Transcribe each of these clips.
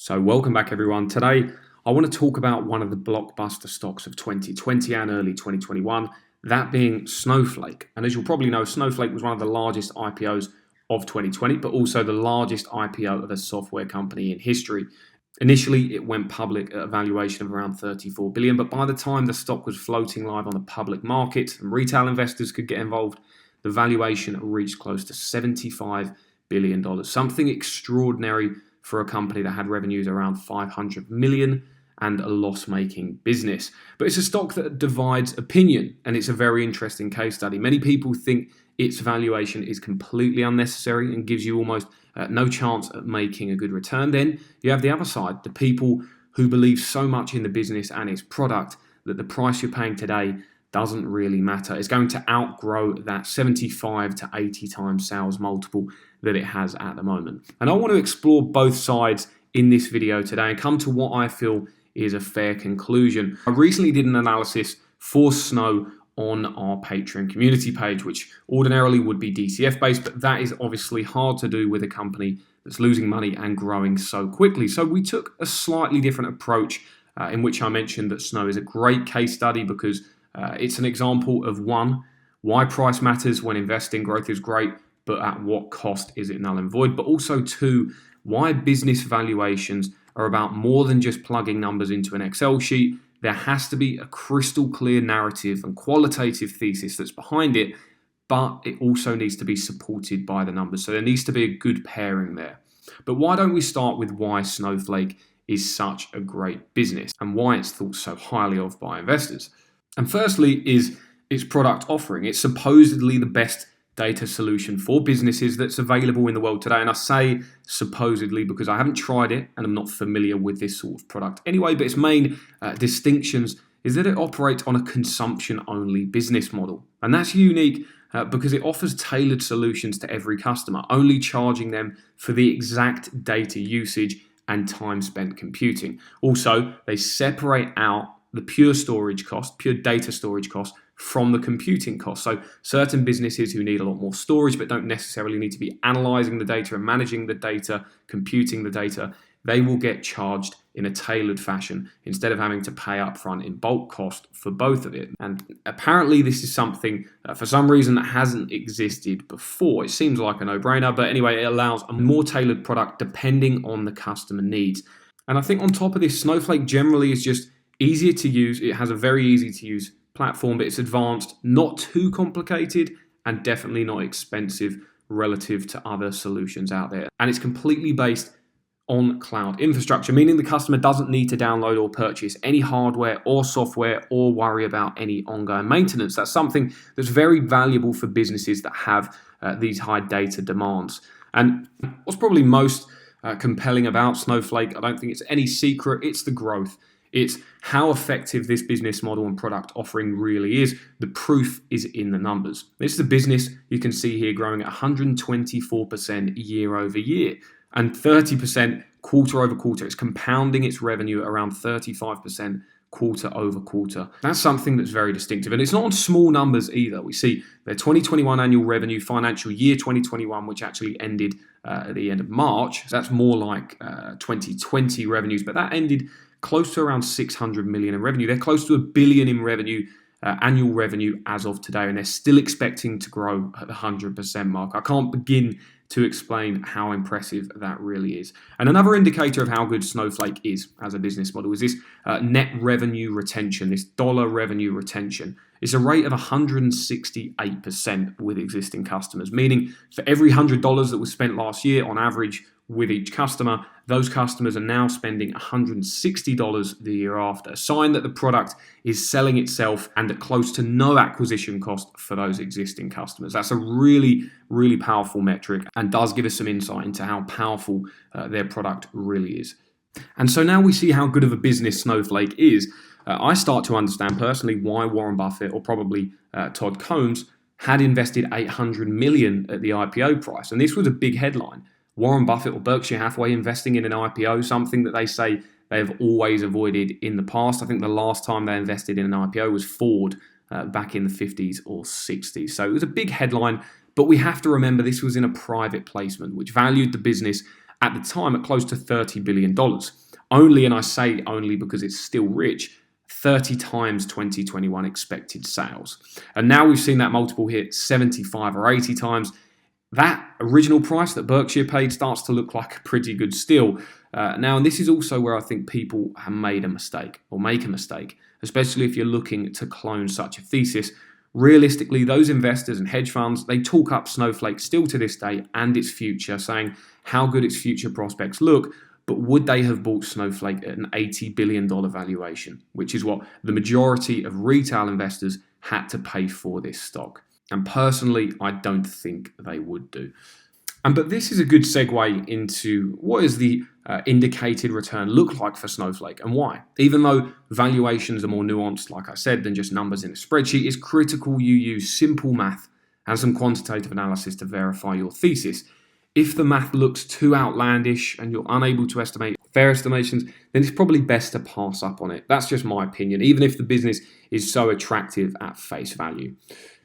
So welcome back everyone. Today I want to talk about one of the blockbuster stocks of 2020 and early 2021, that being Snowflake. And as you'll probably know, Snowflake was one of the largest IPOs of 2020, but also the largest IPO of a software company in history. Initially, it went public at a valuation of around 34 billion, but by the time the stock was floating live on the public market and retail investors could get involved, the valuation reached close to $75 billion, something extraordinary for a company that had revenues around 500 million and a loss-making business. But it's a stock that divides opinion, and it's a very interesting case study. Many people think its valuation is completely unnecessary and gives you almost no chance at making a good return. Then you have the other side, the people who believe so much in the business and its product that the price you're paying today doesn't really matter. It's going to outgrow that 75 to 80 times sales multiple that it has at the moment. And I want to explore both sides in this video today and come to what I feel is a fair conclusion. I recently did an analysis for Snow on our Patreon community page, which ordinarily would be DCF based, but that is obviously hard to do with a company that's losing money and growing so quickly. So we took a slightly different approach in which I mentioned that Snow is a great case study because it's an example of one, why price matters when investing, growth is great, but at what cost is it null and void? But also two, why business valuations are about more than just plugging numbers into an Excel sheet. There has to be a crystal clear narrative and qualitative thesis that's behind it, but it also needs to be supported by the numbers. So there needs to be a good pairing there. But why don't we start with why Snowflake is such a great business and why it's thought so highly of by investors? And firstly is its product offering. It's supposedly the best data solution for businesses that's available in the world today. And I say supposedly because I haven't tried it and I'm not familiar with this sort of product anyway, but its main distinctions is that it operates on a consumption-only business model. And that's unique because it offers tailored solutions to every customer, only charging them for the exact data usage and time spent computing. Also, they separate out the pure storage cost, pure data storage cost from the computing cost. So certain businesses who need a lot more storage but don't necessarily need to be analyzing the data and managing the data, computing the data, they will get charged in a tailored fashion instead of having to pay upfront in bulk cost for both of it. And apparently this is something for some reason that hasn't existed before. It seems like a no-brainer, but anyway, it allows a more tailored product depending on the customer needs. And I think on top of this, Snowflake generally is just easier to use. It has a very easy to use platform, but it's advanced, not too complicated, and definitely not expensive relative to other solutions out there. And it's completely based on cloud infrastructure, meaning the customer doesn't need to download or purchase any hardware or software or worry about any ongoing maintenance. That's something that's very valuable for businesses that have these high data demands. And what's probably most compelling about Snowflake, I don't think it's any secret, it's the growth. It's how effective this business model and product offering really is. The proof is in the numbers. This is a business you can see here growing at 124% year over year and 30% quarter over quarter. It's compounding its revenue at around 35% quarter over quarter. That's something that's very distinctive. And it's not on small numbers either. We see their 2021 annual revenue, financial year 2021, which actually ended at the end of March. That's more like 2020 revenues, but that ended close to around 600 million in revenue. They're close to $1 billion in revenue, annual revenue as of today, and they're still expecting to grow at the 100% mark. I can't begin to explain how impressive that really is. And another indicator of how good Snowflake is as a business model is this net revenue retention, this dollar revenue retention. It's a rate of 168% with existing customers, meaning for every $100 that was spent last year on average with each customer, those customers are now spending $160 the year after, a sign that the product is selling itself and at close to no acquisition cost for those existing customers. That's a really, really powerful metric and does give us some insight into how powerful their product really is. And so now we see how good of a business Snowflake is. I start to understand personally why Warren Buffett, or probably Todd Combs, had invested $800 million at the IPO price. And this was a big headline. Warren Buffett or Berkshire Hathaway investing in an IPO, something that they say they have always avoided in the past. I think the last time they invested in an IPO was Ford back in the 50s or 60s. So it was a big headline, but we have to remember this was in a private placement, which valued the business at the time at close to $30 billion. Only, and I say only because it's still rich, 30 times 2021 expected sales. And now we've seen that multiple hit 75 or 80 times. That original price that Berkshire paid starts to look like a pretty good steal. Now, and this is also where I think people have made a mistake or make a mistake, especially if you're looking to clone such a thesis. Realistically, those investors and hedge funds, they talk up Snowflake still to this day and its future, saying how good its future prospects look. But would they have bought Snowflake at an $80 billion valuation, which is what the majority of retail investors had to pay for this stock? And personally, I don't think they would do. But this is a good segue into what is the indicated return look like for Snowflake and why. Even though valuations are more nuanced, like I said, than just numbers in a spreadsheet, it's critical you use simple math and some quantitative analysis to verify your thesis. If the math looks too outlandish and you're unable to estimate fair estimations, then it's probably best to pass up on it. That's just my opinion, even if the business is so attractive at face value.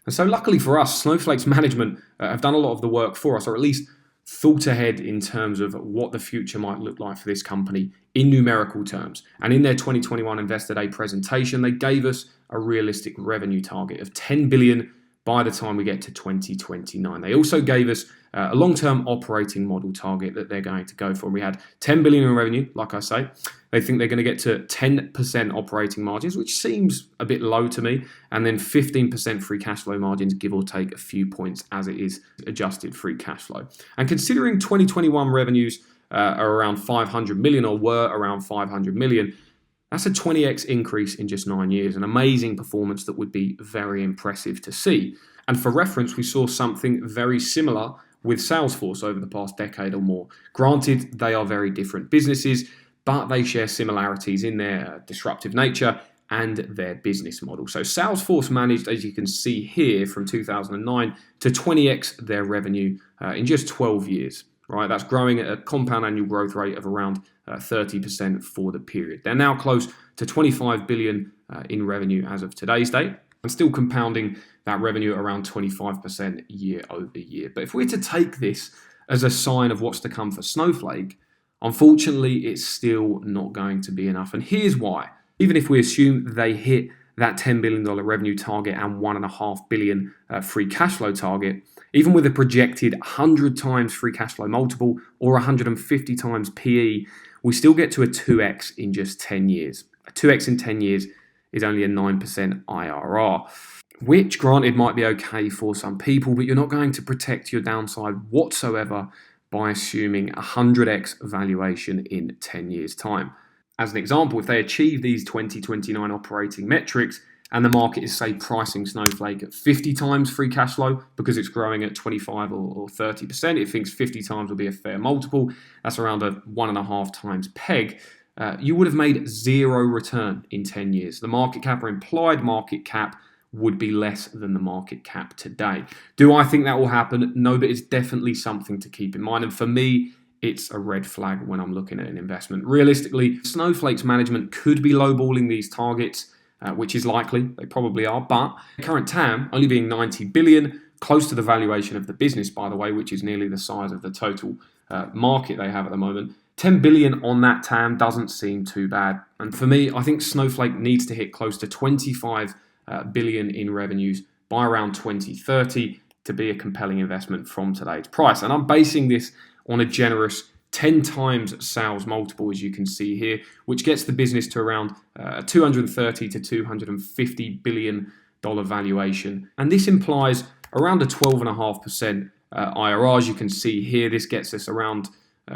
And so luckily for us, Snowflake's management have done a lot of the work for us, or at least thought ahead in terms of what the future might look like for this company in numerical terms. And in their 2021 Investor Day presentation, they gave us a realistic revenue target of $10 billion by the time we get to 2029. They also gave us a long-term operating model target that they're going to go for. We had $10 billion in revenue, like I say. They think they're going to get to 10% operating margins, which seems a bit low to me, and then 15% free cash flow margins, give or take a few points as it is adjusted free cash flow. And considering 2021 revenues are around 500 million or were around 500 million, that's a 20x increase in just 9 years, an amazing performance that would be very impressive to see. And for reference, we saw something very similar with Salesforce over the past decade or more. Granted, they are very different businesses, but they share similarities in their disruptive nature and their business model. So Salesforce managed, as you can see here, from 2009 to 20x their revenue in just 12 years. Right, that's growing at a compound annual growth rate of around 30% for the period. They're now close to 25 billion in revenue as of today's date, and still compounding that revenue at around 25% year over year. But if we're to take this as a sign of what's to come for Snowflake, unfortunately, it's still not going to be enough. And here's why. Even if we assume they hit that $10 billion revenue target and $1.5 billion free cash flow target, even with a projected 100 times free cash flow multiple or 150 times PE, we still get to a 2x in just 10 years. A 2x in 10 years is only a 9% IRR, which granted might be okay for some people, but you're not going to protect your downside whatsoever by assuming a 100x valuation in 10 years' time. As an example, if they achieve these 2029 operating metrics and the market is, say, pricing Snowflake at 50 times free cash flow because it's growing at 25 or 30%, it thinks 50 times will be a fair multiple. That's around a 1.5 times peg. You would have made zero return in 10 years. The market cap or implied market cap would be less than the market cap today. Do I think that will happen? No, but it's definitely something to keep in mind. And for me, it's a red flag when I'm looking at an investment. Realistically, Snowflake's management could be lowballing these targets, which is likely. They probably are. But current TAM only being 90 billion, close to the valuation of the business, by the way, which is nearly the size of the total market they have at the moment. 10 billion on that TAM doesn't seem too bad. And for me, I think Snowflake needs to hit close to 25 billion in revenues by around 2030 to be a compelling investment from today's price. And I'm basing this on a generous 10 times sales multiple, as you can see here, which gets the business to around $230 to $250 billion valuation. And this implies around a 12.5% IRR, as you can see here. This gets us around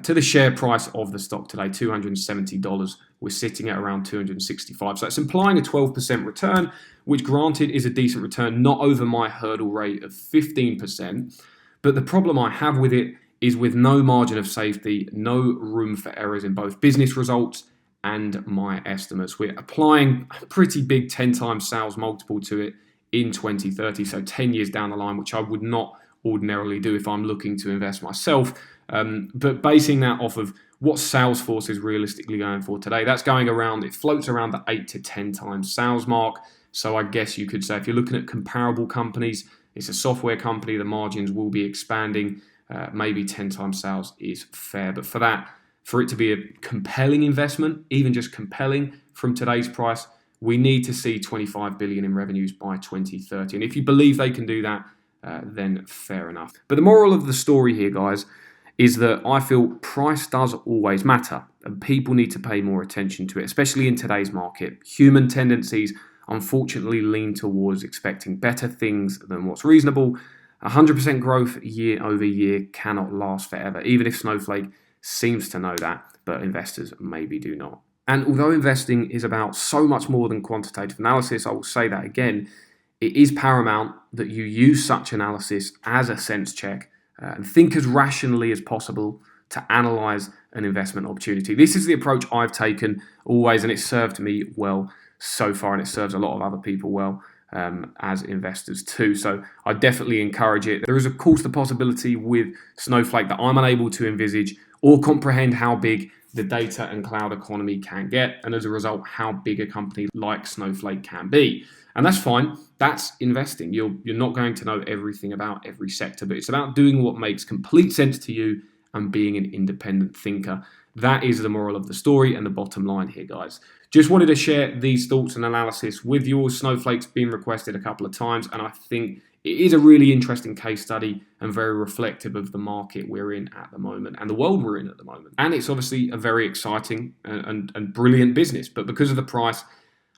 to the share price of the stock today, $270. We're sitting at around 265. So it's implying a 12% return, which granted is a decent return, not over my hurdle rate of 15%. But the problem I have with it is with no margin of safety, no room for errors in both business results and my estimates. We're applying a pretty big 10 times sales multiple to it in 2030, so 10 years down the line, which I would not ordinarily do if I'm looking to invest myself. But basing that off of what Salesforce is realistically going for today, that's going around, it floats around the 8 to 10 times sales mark. So I guess you could say if you're looking at comparable companies, it's a software company, the margins will be expanding maybe 10 times sales is fair. But for it to be a compelling investment, even just compelling from today's price, we need to see 25 billion in revenues by 2030. And if you believe they can do that, then fair enough. But the moral of the story here, guys, is that I feel price does always matter and people need to pay more attention to it, especially in today's market. Human tendencies unfortunately lean towards expecting better things than what's reasonable. 100% growth year over year cannot last forever, even if Snowflake seems to know that, but investors maybe do not. And although investing is about so much more than quantitative analysis, I will say that again, it is paramount that you use such analysis as a sense check and think as rationally as possible to analyze an investment opportunity. This is the approach I've taken always, and it's served me well so far, and it serves a lot of other people well as investors too. So I definitely encourage it. There is, of course, the possibility with Snowflake that I'm unable to envisage or comprehend how big the data and cloud economy can get, and as a result, how big a company like Snowflake can be. And that's fine. That's investing. You're not going to know everything about every sector, but it's about doing what makes complete sense to you and being an independent thinker. That is the moral of the story and the bottom line here, guys. Just wanted to share these thoughts and analysis with you. Snowflake's been requested a couple of times, and I think it is a really interesting case study and very reflective of the market we're in at the moment and the world we're in at the moment. And it's obviously a very exciting and brilliant business, but because of the price,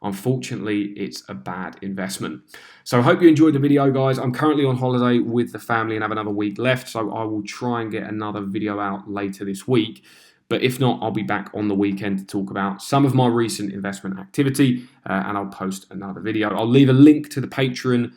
unfortunately, it's a bad investment. So I hope you enjoyed the video, guys. I'm currently on holiday with the family and have another week left, so I will try and get another video out later this week. But if not, I'll be back on the weekend to talk about some of my recent investment activity, and I'll post another video. I'll leave a link to the Patreon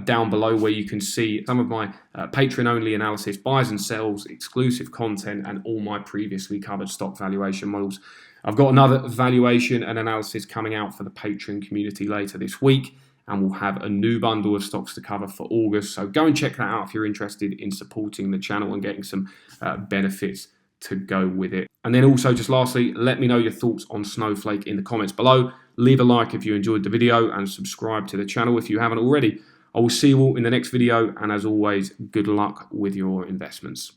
down below where you can see some of my Patreon-only analysis, buys and sells, exclusive content, and all my previously covered stock valuation models. I've got another valuation and analysis coming out for the Patreon community later this week, and we'll have a new bundle of stocks to cover for August. So go and check that out if you're interested in supporting the channel and getting some benefits to go with it. And then also, just lastly, let me know your thoughts on Snowflake in the comments below. Leave a like if you enjoyed the video and subscribe to the channel if you haven't already. I will see you all in the next video, and as always, good luck with your investments.